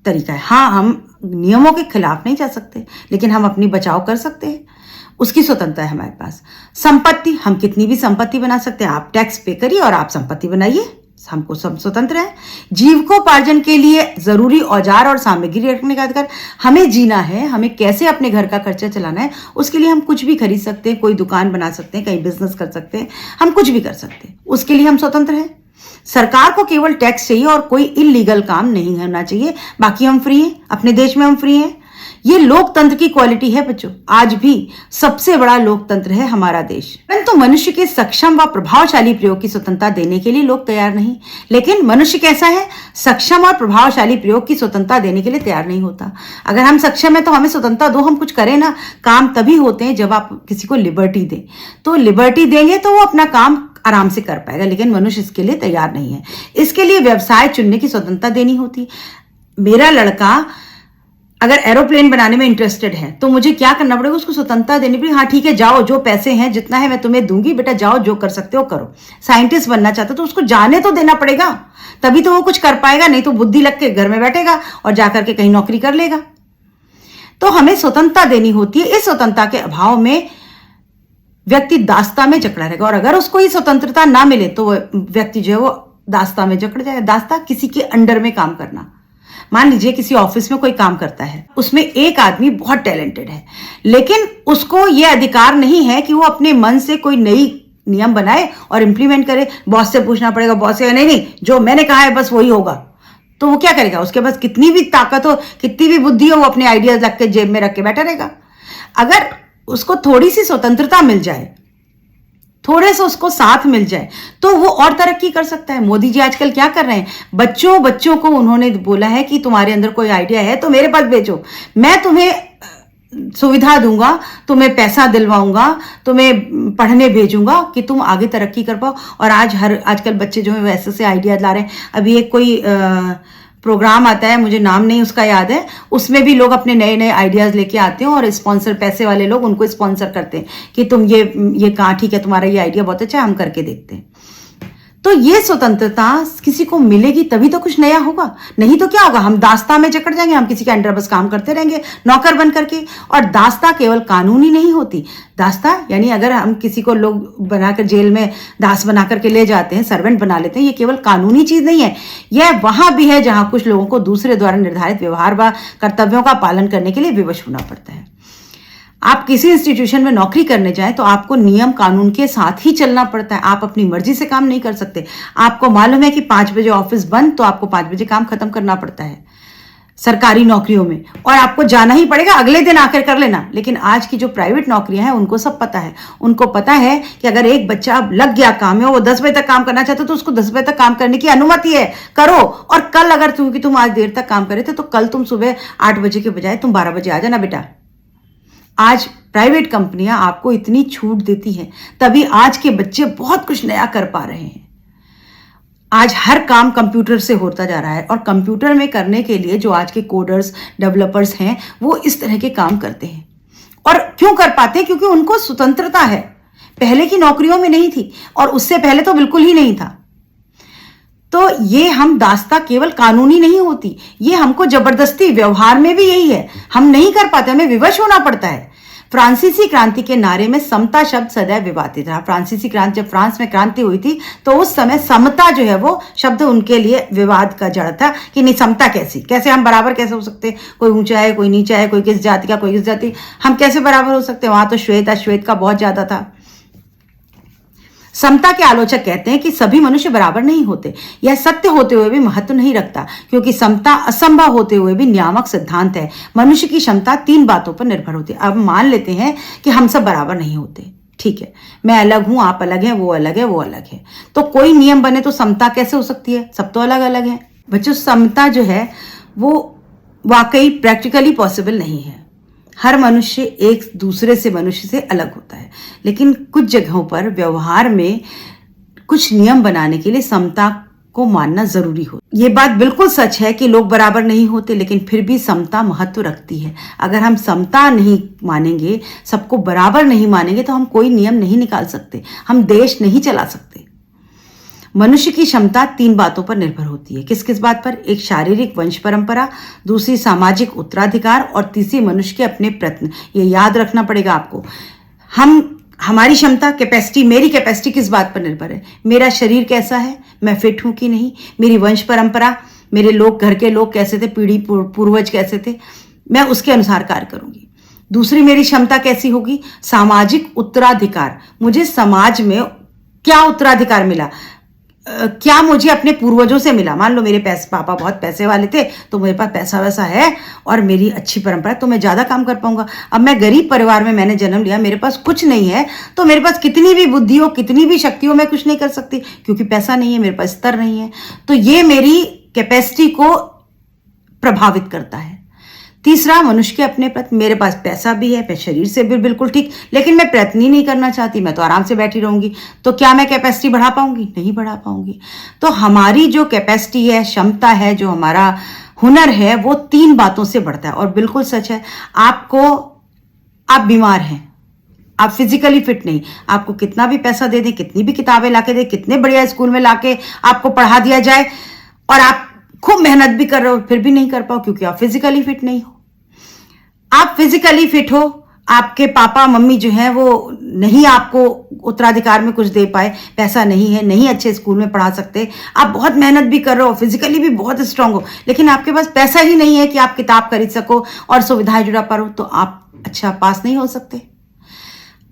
तरीका है। हाँ, हम नियमों के खिलाफ नहीं जा सकते, लेकिन हम अपनी बचाव कर सकते हैं, उसकी स्वतंत्रता है हमारे पास। संपत्ति, हम कितनी भी संपत्ति बना सकते हैं। आप टैक्स पे करिए और आप संपत्ति बनाइए, हमको सब स्वतंत्र है। जीविकोपार्जन के लिए जरूरी औजार और सामग्री रखने का अधिकार। हमें जीना है, हमें कैसे अपने घर का खर्चा चलाना है, उसके लिए हम कुछ भी खरीद सकते हैं, कोई दुकान बना सकते हैं, कहीं बिजनेस कर सकते हैं, हम कुछ भी कर सकते हैं, उसके लिए हम स्वतंत्र हैं। सरकार को केवल टैक्स चाहिए और कोई इलीगल काम नहीं होना चाहिए, बाकी हम फ्री हैं, अपने देश में हम फ्री हैं। ये लोकतंत्र की क्वालिटी है बच्चों। आज भी सबसे बड़ा लोकतंत्र है हमारा देश। परंतु मनुष्य के सक्षम व प्रभावशाली प्रयोग की स्वतंत्रता देने के लिए लोग तैयार नहीं। लेकिन मनुष्य कैसा है? सक्षम और प्रभावशाली प्रयोग की स्वतंत्रता देने के लिए तैयार नहीं होता। अगर हम सक्षम है तो हमें स्वतंत्रता दो, हम कुछ करें ना। काम तभी होते हैं जब आप किसी को लिबर्टी दें। तो लिबर्टी देंगे तो वो अपना काम आराम से कर पाएगा, लेकिन मनुष्य इसके लिए तैयार नहीं है। इसके लिए व्यवसाय चुनने की स्वतंत्रता देनी होती। मेरा लड़का अगर एरोप्लेन बनाने में इंटरेस्टेड है तो मुझे क्या करना पड़ेगा? उसको स्वतंत्रता देनी पड़ेगी। हाँ ठीक है, जाओ, जो पैसे हैं जितना है मैं तुम्हें दूंगी, बेटा जाओ, जो कर सकते हो करो। साइंटिस्ट बनना चाहते हो तो उसको जाने तो देना पड़ेगा, तभी तो वो कुछ कर पाएगा, नहीं तो बुद्धि लग के घर में बैठेगा और जाकर के कहीं नौकरी कर लेगा। तो हमें स्वतंत्रता देनी होती है। इस स्वतंत्रता के अभाव में व्यक्ति दास्ता में जकड़ा रहेगा, और अगर उसको ये स्वतंत्रता ना मिले तो वो व्यक्ति जो है वो दास्ता में जकड़ जाएगा। दास्ता किसी के अंडर में काम करना। मान लीजिए किसी ऑफिस में कोई काम करता है, उसमें एक आदमी बहुत टैलेंटेड है, लेकिन उसको ये अधिकार नहीं है कि वो अपने मन से कोई नई नियम बनाए और इंप्लीमेंट करे। बॉस से पूछना पड़ेगा, बॉस से नहीं नहीं जो मैंने कहा है बस वही होगा। तो वो क्या करेगा? उसके पास कितनी भी ताकत हो, कितनी भी बुद्धि हो, वो अपने आइडियाज रख के जेब में रख के बैठा रहेगा। अगर उसको थोड़ी सी स्वतंत्रता मिल जाए, थोड़े से उसको साथ मिल जाए, तो वो और तरक्की कर सकता है। मोदी जी आजकल क्या कर रहे हैं? बच्चों को उन्होंने बोला है कि तुम्हारे अंदर कोई आइडिया है तो मेरे पास भेजो, मैं तुम्हें सुविधा दूंगा, तुम्हें पैसा दिलवाऊंगा, तुम्हें पढ़ने भेजूंगा कि तुम आगे तरक्की कर पाओ। और आजकल बच्चे जो है वैसे से आइडिया ला रहे हैं। अभी एक कोई प्रोग्राम आता है, मुझे नाम नहीं उसका याद है, उसमें भी लोग अपने नए नए आइडियाज लेके आते हैं और स्पॉन्सर, पैसे वाले लोग उनको स्पॉन्सर करते हैं कि तुम ये कहा, ठीक है तुम्हारा ये आइडिया बहुत अच्छा है, हम करके देखते हैं। तो ये स्वतंत्रता किसी को मिलेगी तभी तो कुछ नया होगा, नहीं तो क्या होगा? हम दास्ता में जकड़ जाएंगे, हम किसी के अंडर बस काम करते रहेंगे नौकर बन करके। और दास्ता केवल कानूनी नहीं होती। दास्ता यानी अगर हम किसी को लोग बनाकर जेल में दास बना करके ले जाते हैं, सर्वेंट बना लेते हैं, ये केवल कानूनी चीज नहीं है। यह वहां भी है जहां कुछ लोगों को दूसरे द्वारा निर्धारित व्यवहार व कर्तव्यों का पालन करने के लिए विवश होना पड़ता है। आप किसी इंस्टीट्यूशन में नौकरी करने जाएं तो आपको नियम कानून के साथ ही चलना पड़ता है। आप अपनी मर्जी से काम नहीं कर सकते। आपको मालूम है कि 5 बजे ऑफिस बंद, तो आपको 5 बजे काम खत्म करना पड़ता है सरकारी नौकरियों में, और आपको जाना ही पड़ेगा, अगले दिन आकर कर लेना। लेकिन आज की जो प्राइवेट नौकरियां हैं उनको सब पता है। उनको पता है कि अगर एक बच्चा लग गया काम में, वो 10 बजे तक काम करना चाहता है तो उसको 10 बजे तक काम करने की अनुमति है, करो। और कल अगर तुम आज देर तक काम करे थे तो कल तुम सुबह 8 बजे के बजाय तुम 12 बजे आ जाना बेटा। आज प्राइवेट कंपनियां आपको इतनी छूट देती हैं, तभी आज के बच्चे बहुत कुछ नया कर पा रहे हैं। आज हर काम कंप्यूटर से होता जा रहा है, और कंप्यूटर में करने के लिए जो आज के कोडर्स, डेवलपर्स हैं, वो इस तरह के काम करते हैं। और क्यों कर पाते हैं? क्योंकि उनको स्वतंत्रता है। पहले की नौकरियों में नहीं थी, और उससे पहले तो बिल्कुल ही नहीं था। तो ये हम दास्ता केवल कानूनी नहीं होती, ये हमको जबरदस्ती, व्यवहार में भी यही है, हम नहीं कर पाते, हमें विवश होना पड़ता है। फ्रांसीसी क्रांति के नारे में समता शब्द सदैव विवादित रहा। फ्रांसीसी क्रांति, जब फ्रांस में क्रांति हुई थी तो उस समय समता जो है वो शब्द उनके लिए विवाद का जड़ था कि नहीं, समता कैसे हम बराबर कैसे हो सकते? कोई ऊंचा है, कोई नीचा है, कोई किस जाति का, कोई किस जाति, हम कैसे बराबर हो सकते? वहां तो श्वेत का बहुत ज्यादा था। समता के आलोचक कहते हैं कि सभी मनुष्य बराबर नहीं होते। यह सत्य होते हुए भी महत्व नहीं रखता, क्योंकि समता असंभव होते हुए भी नियामक सिद्धांत है। मनुष्य की क्षमता 3 बातों पर निर्भर होती है। अब मान लेते हैं कि हम सब बराबर नहीं होते, ठीक है, मैं अलग हूं, आप अलग हैं, वो अलग है, वो अलग है, तो कोई नियम बने तो समता कैसे हो सकती है? सब तो अलग अलग है। बच्चों, समता जो है वो वाकई प्रैक्टिकली पॉसिबल नहीं है। हर मनुष्य एक दूसरे से मनुष्य से अलग होता है, लेकिन कुछ जगहों पर व्यवहार में कुछ नियम बनाने के लिए समता को मानना जरूरी हो। ये बात बिल्कुल सच है कि लोग बराबर नहीं होते, लेकिन फिर भी समता महत्व रखती है। अगर हम समता नहीं मानेंगे, सबको बराबर नहीं मानेंगे, तो हम कोई नियम नहीं निकाल सकते, हम देश नहीं चला सकते। मनुष्य की क्षमता 3 बातों पर निर्भर होती है। किस किस बात पर? एक शारीरिक वंश परंपरा, दूसरी सामाजिक उत्तराधिकार, और तीसरी मनुष्य के अपने प्रयत्न। ये याद रखना पड़ेगा आपको। हम हमारी क्षमता, कैपेसिटी, मेरी कैपेसिटी किस बात पर निर्भर है? मेरा शरीर कैसा है, मैं फिट हूं कि नहीं, मेरी वंश परंपरा, मेरे लोग, घर के लोग कैसे थे, पीढ़ी पूर्वज कैसे थे, मैं उसके अनुसार कार्य करूंगी। दूसरी मेरी क्षमता कैसी होगी? सामाजिक उत्तराधिकार, मुझे समाज में क्या उत्तराधिकार मिला, क्या मुझे अपने पूर्वजों से मिला। मान लो मेरे पापा बहुत पैसे वाले थे, तो मेरे पास पैसा वैसा है और मेरी अच्छी परंपरा, तो मैं ज्यादा काम कर पाऊंगा। अब मैं गरीब परिवार में मैंने जन्म लिया, मेरे पास कुछ नहीं है, तो मेरे पास कितनी भी बुद्धि हो, कितनी भी शक्ति हो, मैं कुछ नहीं कर सकती, क्योंकि पैसा नहीं है, मेरे पास स्तर नहीं है। तो ये मेरी कैपेसिटी को प्रभावित करता है। तीसरा, मनुष्य के अपने प्रति, मेरे पास पैसा भी है, मैं शरीर से भी बिल्कुल ठीक, लेकिन मैं प्रयत्न ही नहीं करना चाहती, मैं तो आराम से बैठी रहूंगी, तो क्या मैं कैपेसिटी बढ़ा पाऊंगी? नहीं बढ़ा पाऊंगी। तो हमारी जो कैपेसिटी है, क्षमता है, जो हमारा हुनर है, वो 3 बातों से बढ़ता है। और बिल्कुल सच है, आप बीमार हैं, आप फिजिकली फिट नहीं, आपको कितना भी पैसा दे दें, कितनी भी किताबें लाके दे, कितने बढ़िया स्कूल में लाके आपको पढ़ा दिया जाए, और आप खूब मेहनत भी कर रहे हो, फिर भी नहीं कर पाओ, क्योंकि आप फिजिकली फिट नहीं हो। आप फिजिकली फिट हो, आपके पापा मम्मी जो हैं वो नहीं आपको उत्तराधिकार में कुछ दे पाए, पैसा नहीं है, नहीं अच्छे स्कूल में पढ़ा सकते, आप बहुत मेहनत भी कर रहे हो, फिजिकली भी बहुत स्ट्रांग हो, लेकिन आपके पास पैसा ही नहीं है कि आप किताब खरीद सको और सुविधाएं जुड़ा पाओ, तो आप अच्छा पास नहीं हो सकते।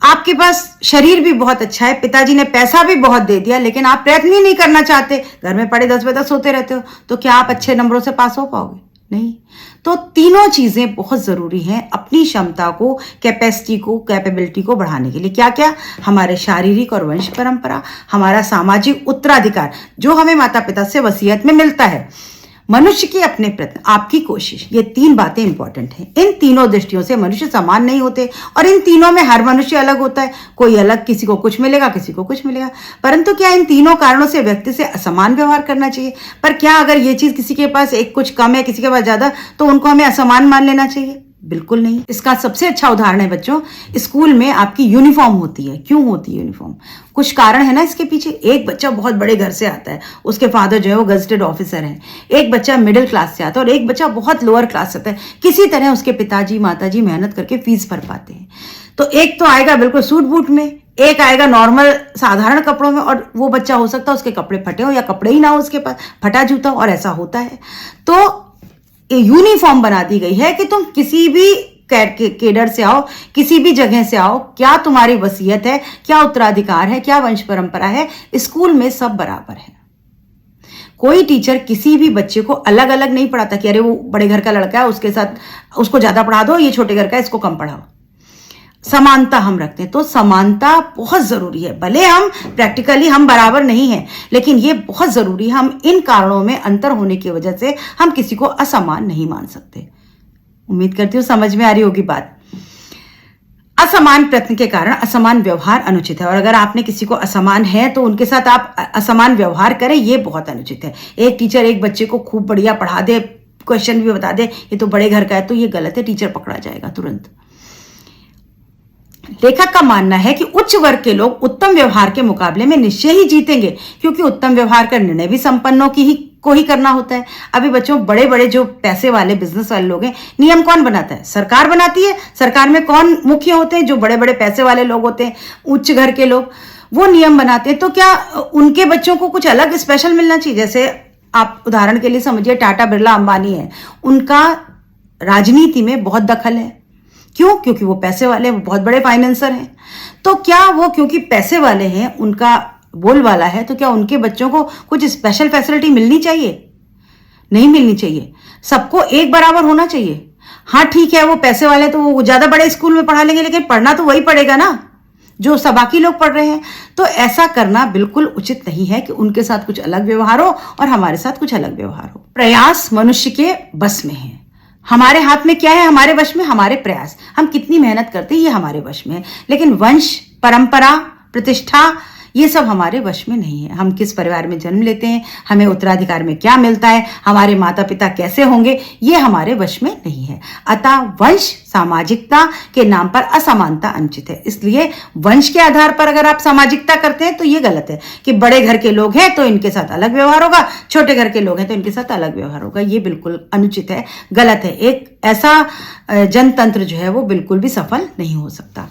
आपके पास शरीर भी बहुत अच्छा है, पिताजी ने पैसा भी बहुत दे दिया, लेकिन आप प्रयत्न ही नहीं करना चाहते, घर में पड़े 10 बजे तक सोते रहते हो, तो क्या आप अच्छे नंबरों से पास हो पाओगे? नहीं। तो तीनों चीजें बहुत जरूरी हैं अपनी क्षमता को, कैपेसिटी को, कैपेबिलिटी को बढ़ाने के लिए। क्या क्या? हमारे शारीरिक और वंश परंपरा, हमारा सामाजिक उत्तराधिकार जो हमें माता पिता से वसीयत में मिलता है, मनुष्य की अपने प्रति आपकी कोशिश, ये 3 बातें इंपॉर्टेंट हैं। इन तीनों दृष्टियों से मनुष्य समान नहीं होते, और इन तीनों में हर मनुष्य अलग होता है, कोई अलग, किसी को कुछ मिलेगा, किसी को कुछ मिलेगा। परंतु क्या इन तीनों कारणों से व्यक्ति से असमान व्यवहार करना चाहिए? पर क्या अगर ये चीज किसी के पास एक कुछ कम है, किसी के पास ज्यादा, तो उनको हमें असमान मान लेना चाहिए? बिल्कुल नहीं। इसका सबसे अच्छा उदाहरण है बच्चों, स्कूल में आपकी यूनिफॉर्म होती है। क्यों होती है यूनिफॉर्म? कुछ कारण है ना इसके पीछे। एक बच्चा बहुत बड़े घर से आता है, उसके फादर जो है वो गजेटेड ऑफिसर हैं, एक बच्चा मिडिल क्लास से आता है और एक बच्चा बहुत लोअर क्लास से आता है, किसी तरह उसके पिताजी माताजी मेहनत करके फीस भर पाते हैं। तो एक तो आएगा बिल्कुल सूट बूट में, एक आएगा नॉर्मल साधारण कपड़ों में, और वो बच्चा हो सकता है उसके कपड़े फटे हो या कपड़े ही ना हो उसके पास, फटा जूता हो, और ऐसा होता है। तो यूनिफॉर्म बना दी गई है कि तुम किसी भी केडर से आओ, किसी भी जगह से आओ, क्या तुम्हारी वसीयत है, क्या उत्तराधिकार है, क्या वंश परंपरा है, स्कूल में सब बराबर है। कोई टीचर किसी भी बच्चे को अलग अलग नहीं पढ़ाता कि अरे वो बड़े घर का लड़का है, उसके साथ उसको ज्यादा पढ़ा दो, ये छोटे घर का है, इसको कम पढ़ाओ। समानता हम रखते हैं, तो समानता बहुत जरूरी है। भले हम प्रैक्टिकली हम बराबर नहीं हैं, लेकिन ये बहुत जरूरी है। हम इन कारणों में अंतर होने की वजह से हम किसी को असमान नहीं मान सकते। उम्मीद करती हूँ समझ में आ रही होगी बात। असमान प्रयत्न के कारण असमान व्यवहार अनुचित है, और अगर आपने किसी को असमान है तो उनके साथ आप असमान व्यवहार करें, ये बहुत अनुचित है। एक टीचर एक बच्चे को खूब बढ़िया पढ़ा दे, क्वेश्चन भी बता दे, ये तो बड़े घर का है, तो ये गलत है, टीचर पकड़ा जाएगा तुरंत। लेखक का मानना है कि उच्च वर्ग के लोग उत्तम व्यवहार के मुकाबले में निश्चय ही जीतेंगे, क्योंकि उत्तम व्यवहार का निर्णय भी संपन्नों को ही करना होता है। अभी बच्चों, बड़े बड़े जो पैसे वाले बिजनेस वाले लोग हैं, नियम कौन बनाता है? सरकार बनाती है। सरकार में कौन मुख्य होते हैं? जो बड़े बड़े पैसे वाले लोग होते हैं, उच्च घर के लोग, वो नियम बनाते हैं। तो क्या उनके बच्चों को कुछ अलग स्पेशल मिलना चाहिए? जैसे आप उदाहरण के लिए समझिए, टाटा बिरला अंबानी है, उनका राजनीति में बहुत दखल है। क्यों? क्योंकि वो पैसे वाले, वो बहुत बड़े फाइनेंसर हैं। तो क्या वो क्योंकि पैसे वाले हैं, उनका बोलबाला है, तो क्या उनके बच्चों को कुछ स्पेशल फैसिलिटी मिलनी चाहिए? नहीं मिलनी चाहिए। सबको एक बराबर होना चाहिए। हाँ ठीक है, वो पैसे वाले तो वो ज्यादा बड़े स्कूल में पढ़ा लेंगे, लेकिन पढ़ना तो वही पड़ेगा ना जो बाकी लोग पढ़ रहे हैं। तो ऐसा करना बिल्कुल उचित नहीं है कि उनके साथ कुछ अलग व्यवहार हो और हमारे साथ कुछ अलग व्यवहार हो। प्रयास मनुष्य के बस में है। हमारे हाथ में क्या है? हमारे वश में हमारे प्रयास। हम कितनी मेहनत करते हैं, ये हमारे वश में है। लेकिन वंश, परंपरा, प्रतिष्ठा, ये सब हमारे वश में नहीं है। हम किस परिवार में जन्म लेते हैं, हमें उत्तराधिकार में क्या मिलता है, हमारे माता पिता कैसे होंगे, ये हमारे वश में नहीं है। अतः वंश, सामाजिकता के नाम पर असमानता अनुचित है। इसलिए वंश के आधार पर अगर आप सामाजिकता करते हैं तो ये गलत है कि बड़े घर के लोग हैं तो इनके साथ अलग व्यवहार होगा, छोटे घर के लोग हैं तो इनके साथ अलग व्यवहार होगा। ये बिल्कुल अनुचित है, गलत है। एक ऐसा जनतंत्र जो है वो बिल्कुल भी सफल नहीं हो सकता।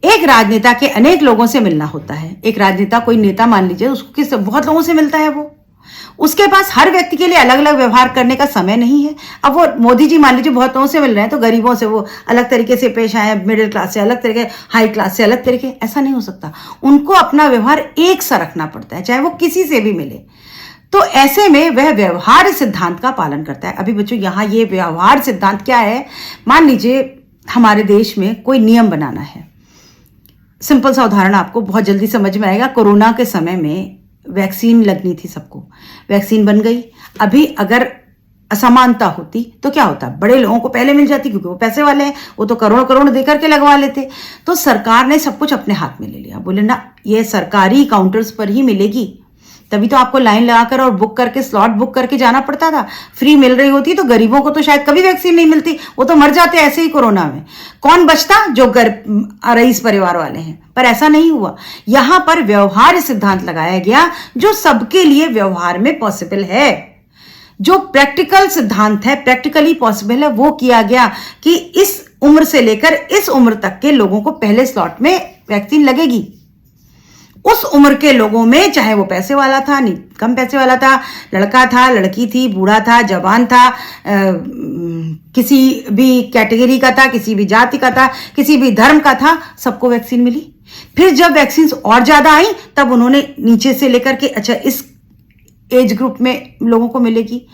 एक राजनेता के अनेक लोगों से मिलना होता है। एक राजनेता, कोई नेता मान लीजिए, उसको किस बहुत लोगों से मिलता है वो। उसके पास हर व्यक्ति के लिए अलग अलग व्यवहार करने का समय नहीं है। अब वो मोदी जी मान लीजिए बहुत लोगों से मिल रहे हैं, तो गरीबों से वो अलग तरीके से पेश आए, मिडिल क्लास से अलग तरीके, हाई क्लास से अलग तरीके, ऐसा नहीं हो सकता। उनको अपना व्यवहार एक सा रखना पड़ता है, चाहे वो किसी से भी मिले। तो ऐसे में वह व्यवहार सिद्धांत का पालन करता है। अभी बच्चों यहाँ ये व्यवहार सिद्धांत क्या है? मान लीजिए हमारे देश में कोई नियम बनाना है। सिंपल सा उदाहरण आपको बहुत जल्दी समझ में आएगा। कोरोना के समय में वैक्सीन लगनी थी सबको, वैक्सीन बन गई। अभी अगर असमानता होती तो क्या होता? बड़े लोगों को पहले मिल जाती, क्योंकि वो पैसे वाले हैं, वो तो करोड़ करोड़ दे करके लगवा लेते। तो सरकार ने सब कुछ अपने हाथ में ले लिया। बोले ना, ये सरकारी काउंटर्स पर ही मिलेगी। तभी तो आपको लाइन लगाकर और बुक करके, स्लॉट बुक करके जाना पड़ता था। फ्री मिल रही होती तो गरीबों को तो शायद कभी वैक्सीन नहीं मिलती, वो तो मर जाते ऐसे ही कोरोना में। कौन बचता? जो रईस परिवार वाले हैं। पर ऐसा नहीं हुआ। यहां पर व्यवहार सिद्धांत लगाया गया, जो सबके लिए व्यवहार में पॉसिबल है। जो प्रैक्टिकल सिद्धांत है, प्रैक्टिकली पॉसिबल है, वो किया गया कि इस उम्र से लेकर इस उम्र तक के लोगों को पहले स्लॉट में वैक्सीन लगेगी। उस उम्र के लोगों में, चाहे वो पैसे वाला था, नहीं कम पैसे वाला था, लड़का था, लड़की थी, बूढ़ा था, जवान था, किसी भी कैटेगरी का था, किसी भी जाति का था, किसी भी धर्म का था, सबको वैक्सीन मिली। फिर जब वैक्सीन और ज्यादा आई, तब उन्होंने नीचे से लेकर के, अच्छा इस एज ग्रुप में लोगों को मिलेगी,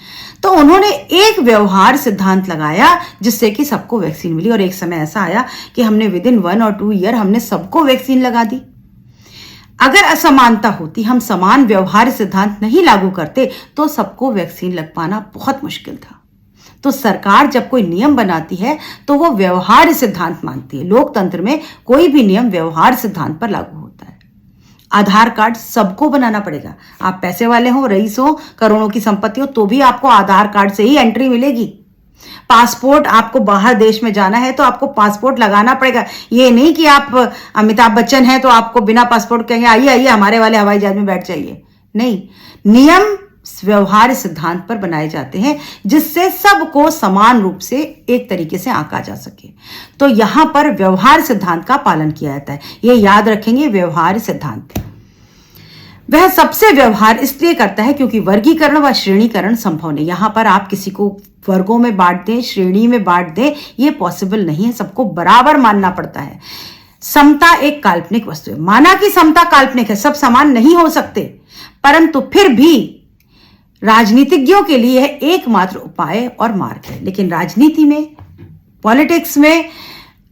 तो उन्होंने एक व्यवहार सिद्धांत लगाया जिससे कि सबको वैक्सीन मिली। और एक समय ऐसा आया कि हमने विदिन 1 और 2 ईयर हमने सबको वैक्सीन लगा दी। अगर असमानता होती, हम समान व्यवहार सिद्धांत नहीं लागू करते, तो सबको वैक्सीन लग पाना बहुत मुश्किल था। तो सरकार जब कोई नियम बनाती है तो वो व्यवहार सिद्धांत मानती है। लोकतंत्र में कोई भी नियम व्यवहार सिद्धांत पर लागू होता है। आधार कार्ड सबको बनाना पड़ेगा। आप पैसे वाले हो, रईस हो, करोड़ों की संपत्ति हो, तो भी आपको आधार कार्ड से ही एंट्री मिलेगी। पासपोर्ट, आपको बाहर देश में जाना है तो आपको पासपोर्ट लगाना पड़ेगा। ये नहीं कि आप अमिताभ बच्चन हैं तो आपको बिना पासपोर्ट कहेंगे आइए आइए हमारे वाले हवाई जहाज में बैठ जाइए। नहीं, नियम व्यवहार सिद्धांत पर बनाए जाते हैं जिससे सबको समान रूप से एक तरीके से आंका जा सके। तो यहां पर व्यवहार सिद्धांत का पालन किया जाता है। ये याद रखेंगे, व्यवहार सिद्धांत। वह सबसे व्यवहार इसलिए करता है क्योंकि वर्गीकरण व श्रेणीकरण संभव नहीं। यहां पर आप किसी को वर्गों में बांट दें, श्रेणी में बांट दें, ये पॉसिबल नहीं है। सबको बराबर मानना पड़ता है। समता एक काल्पनिक वस्तु है। माना कि समता काल्पनिक है, सब समान नहीं हो सकते, परंतु फिर भी राजनीतिज्ञों के लिए एकमात्र उपाय और मार्ग है। लेकिन राजनीति में, पॉलिटिक्स में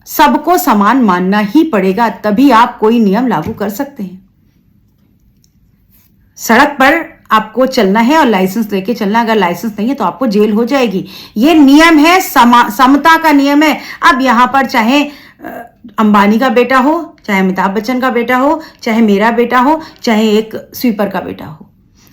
सबको समान मानना ही पड़ेगा, तभी आप कोई नियम लागू कर सकते हैं। सड़क पर आपको चलना है और लाइसेंस लेके चलना, अगर लाइसेंस नहीं है तो आपको जेल हो जाएगी। ये नियम है, समता का नियम है। अब यहां पर चाहे अंबानी का बेटा हो, चाहे अमिताभ बच्चन का बेटा हो, चाहे मेरा बेटा हो, चाहे एक स्वीपर का बेटा हो,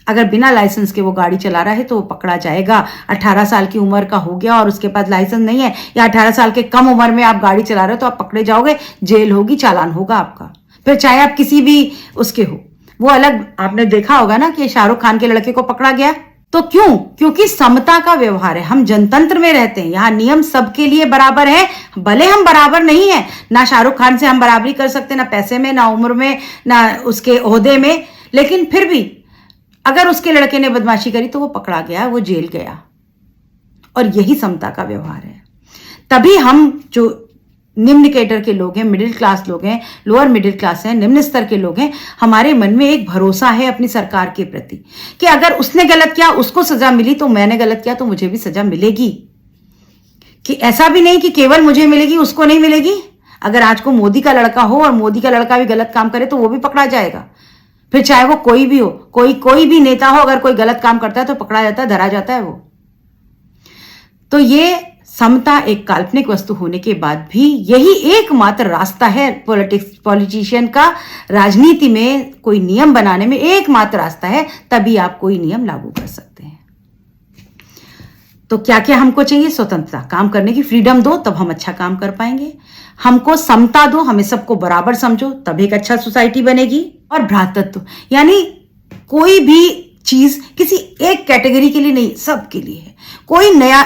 अगर बिना लाइसेंस के वो गाड़ी चला रहा है तो वो पकड़ा जाएगा। 18 साल की उम्र का हो गया और उसके पास लाइसेंस नहीं है, या 18 साल के कम उम्र में आप गाड़ी चला रहे हो तो आप पकड़े जाओगे, जेल होगी, चालान होगा आपका। फिर चाहे आप किसी भी उसके हो, वो अलग। आपने देखा होगा ना कि शाहरुख खान के लड़के को पकड़ा गया, तो क्यों? क्योंकि समता का व्यवहार है। हम जनतंत्र में रहते हैं, यहाँ नियम सबके लिए बराबर है। भले हम बराबर नहीं है, ना शाहरुख खान से हम बराबरी कर सकते, ना पैसे में, ना उम्र में, ना उसके ओहदे में, लेकिन फिर भी अगर उसके लड़के ने बदमाशी करी तो वो पकड़ा गया, वो जेल गया। और यही समता का व्यवहार है। तभी हम जो निम्न कैडर के लोग हैं, मिडिल क्लास लोग हैं, लोअर मिडिल क्लास हैं, निम्न स्तर के लोग हैं, हमारे मन में एक भरोसा है अपनी सरकार के प्रति कि अगर उसने गलत किया, उसको सजा मिली, तो मैंने गलत किया तो मुझे भी सजा मिलेगी। कि ऐसा भी नहीं कि केवल मुझे मिलेगी, उसको नहीं मिलेगी। अगर आज को मोदी का लड़का हो और मोदी का लड़का भी गलत काम करे तो वो भी पकड़ा जाएगा। फिर चाहे वो कोई भी हो, कोई भी नेता हो, अगर कोई गलत काम करता है तो पकड़ा जाता है, धरा जाता है वो। तो ये समता एक काल्पनिक वस्तु होने के बाद भी यही एकमात्र रास्ता है पॉलिटिशियन का, राजनीति में कोई नियम बनाने में एकमात्र रास्ता है, तभी आप कोई नियम लागू कर सकते हैं। तो क्या क्या हमको चाहिए? स्वतंत्रता, काम करने की फ्रीडम दो, तब हम अच्छा काम कर पाएंगे। हमको समता दो, हमें सबको बराबर समझो, तब एक अच्छा सोसाइटी बनेगी। और भ्रातृत्व, यानी कोई भी चीज किसी एक कैटेगरी के लिए नहीं, सबके लिए है। कोई नया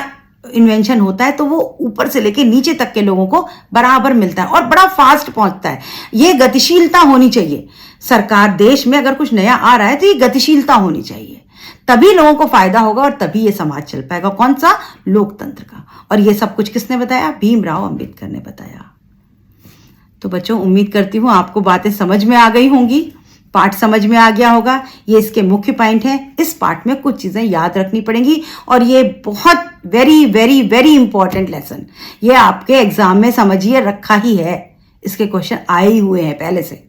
इन्वेंशन होता है तो वो ऊपर से लेके नीचे तक के लोगों को बराबर मिलता है और बड़ा फास्ट पहुंचता है। ये गतिशीलता होनी चाहिए सरकार, देश में अगर कुछ नया आ रहा है तो ये गतिशीलता होनी चाहिए, तभी लोगों को फायदा होगा और तभी ये समाज चल पाएगा। कौन सा? लोकतंत्र का। और ये सब कुछ किसने बताया? भीमराव अंबेडकर ने बताया। तो बच्चों, उम्मीद करती हूं आपको बातें समझ में आ गई होंगी, पाठ समझ में आ गया होगा। ये इसके मुख्य पॉइंट हैं। इस पाठ में कुछ चीजें याद रखनी पड़ेंगी और ये बहुत very very very important lesson, ये आपके एग्जाम में समझिए रखा ही है, इसके क्वेश्चन आए ही हुए हैं पहले से।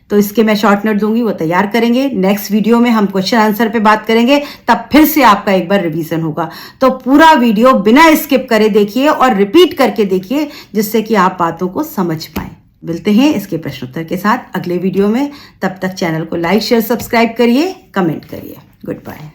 तो इसके मैं शॉर्ट नोट दूंगी, वो तैयार करेंगे। नेक्स्ट वीडियो में हम क्वेश्चन आंसर पे बात करेंगे, तब फिर से आपका एक बार रिवीजन होगा। तो पूरा वीडियो बिना स्किप करे देखिए और रिपीट करके देखिए, जिससे कि आप बातों को समझ पाएं। मिलते हैं इसके प्रश्नोत्तर के साथ अगले वीडियो में। तब तक चैनल को लाइक शेयर सब्सक्राइब करिए, कमेंट करिए। Good bye.